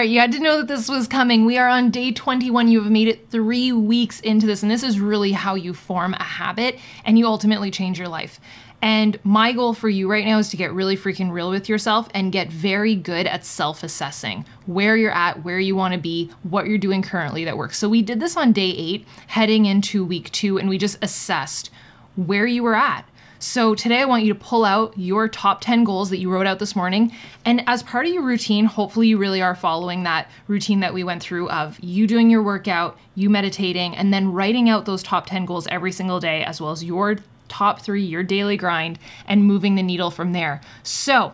right, you had to know that this was coming. We are on day 21. You have made it 3 weeks into this, and this is really how you form a habit and you ultimately change your life. And my goal for you right now is to get really freaking real with yourself and get very good at self-assessing where you're at, where you want to be, what you're doing currently that works. So we did this on day 8, heading into week 2, and we just assessed where you were at. So today I want you to pull out your top 10 goals that you wrote out this morning. And as part of your routine, hopefully you really are following that routine that we went through of you doing your workout, you meditating, and then writing out those top 10 goals every single day, as well as your top 3, your daily grind, and moving the needle from there. So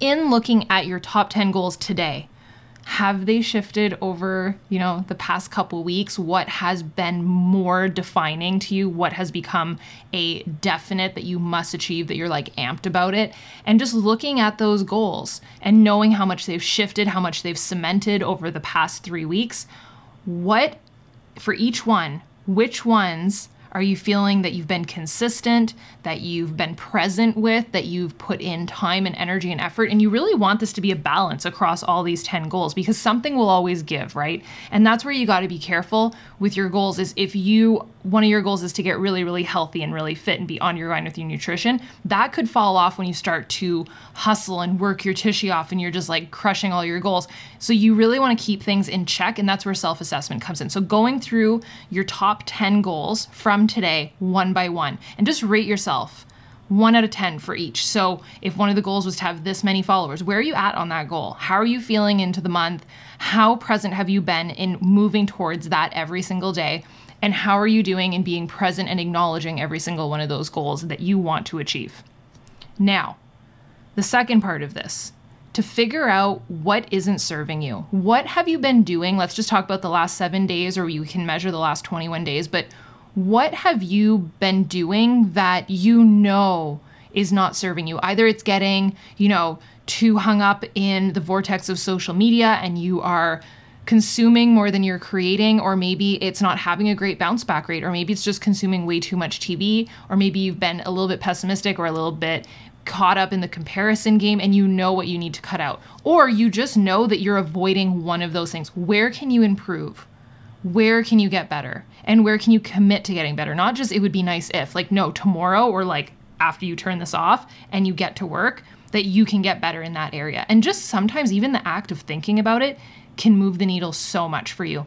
in looking at your top 10 goals today, have they shifted over, the past couple weeks? What has been more defining to you? What has become a definite that you must achieve, that you're like amped about it? And just looking at those goals and knowing how much they've shifted, how much they've cemented over the past 3 weeks, what, for each one, which ones are you feeling that you've been consistent, that you've been present with, that you've put in time and energy and effort? And you really want this to be a balance across all these 10 goals, because something will always give, right? And that's where you got to be careful with your goals. Is if one of your goals is to get really, really healthy and really fit and be on your grind with your nutrition, that could fall off when you start to hustle and work your tushy off and you're just like crushing all your goals. So you really want to keep things in check, and that's where self-assessment comes in. So going through your top 10 goals from today, one by one, and just rate yourself 1 out of 10 for each. So if one of the goals was to have this many followers, where are you at on that goal? How are you feeling into the month? How present have you been in moving towards that every single day? And how are you doing in being present and acknowledging every single one of those goals that you want to achieve? Now, the second part of this, to figure out what isn't serving you. What have you been doing? Let's just talk about the last 7 days, or you can measure the last 21 days, but what have you been doing that you know is not serving you? Either it's getting, too hung up in the vortex of social media and you are consuming more than you're creating, or maybe it's not having a great bounce back rate, or maybe it's just consuming way too much TV, or maybe you've been a little bit pessimistic or a little bit caught up in the comparison game and you know what you need to cut out, or you just know that you're avoiding one of those things. Where can you improve? Where can you get better? And where can you commit to getting better? Not just it would be nice if, like, no, tomorrow or like after you turn this off and you get to work, that you can get better in that area. And just sometimes even the act of thinking about it can move the needle so much for you.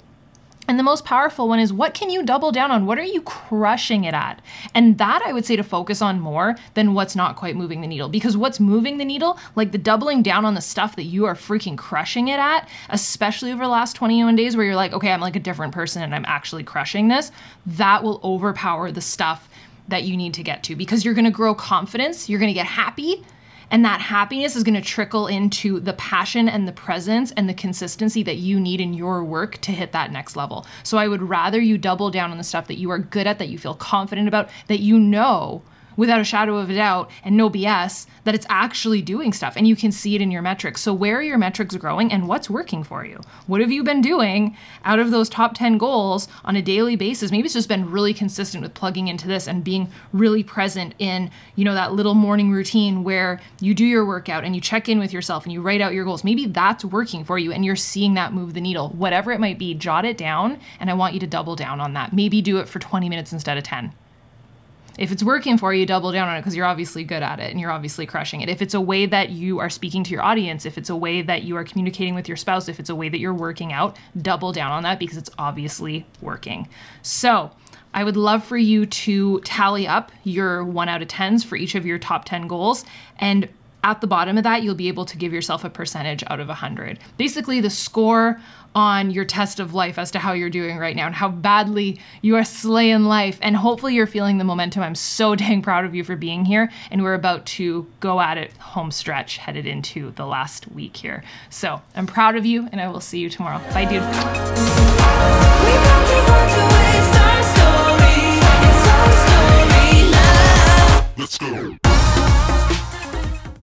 And the most powerful one is, what can you double down on? What are you crushing it at? And that I would say to focus on more than what's not quite moving the needle. Because what's moving the needle, like the doubling down on the stuff that you are freaking crushing it at, especially over the last 21 days where you're like, okay, I'm like a different person and I'm actually crushing this, that will overpower the stuff that you need to get to, because you're gonna grow confidence, you're gonna get happy, and that happiness is going to trickle into the passion and the presence and the consistency that you need in your work to hit that next level. So I would rather you double down on the stuff that you are good at, that you feel confident about, that you know without a shadow of a doubt and no BS that it's actually doing stuff and you can see it in your metrics. So where are your metrics growing and what's working for you? What have you been doing out of those top 10 goals on a daily basis? Maybe it's just been really consistent with plugging into this and being really present in, that little morning routine where you do your workout and you check in with yourself and you write out your goals. Maybe that's working for you and you're seeing that move the needle. Whatever it might be, jot it down, and I want you to double down on that. Maybe do it for 20 minutes instead of 10. If it's working for you, double down on it, because you're obviously good at it and you're obviously crushing it. If it's a way that you are speaking to your audience, if it's a way that you are communicating with your spouse, if it's a way that you're working out, double down on that, because it's obviously working. So I would love for you to tally up your 1 out of 10s for each of your top 10 goals. And at the bottom of that, you'll be able to give yourself a percentage out of 100. Basically, the score on your test of life as to how you're doing right now and how badly you are slaying life. And hopefully you're feeling the momentum. I'm so dang proud of you for being here. And we're about to go at it home stretch, headed into the last week here. So I'm proud of you, and I will see you tomorrow. Bye, dude. Let's go.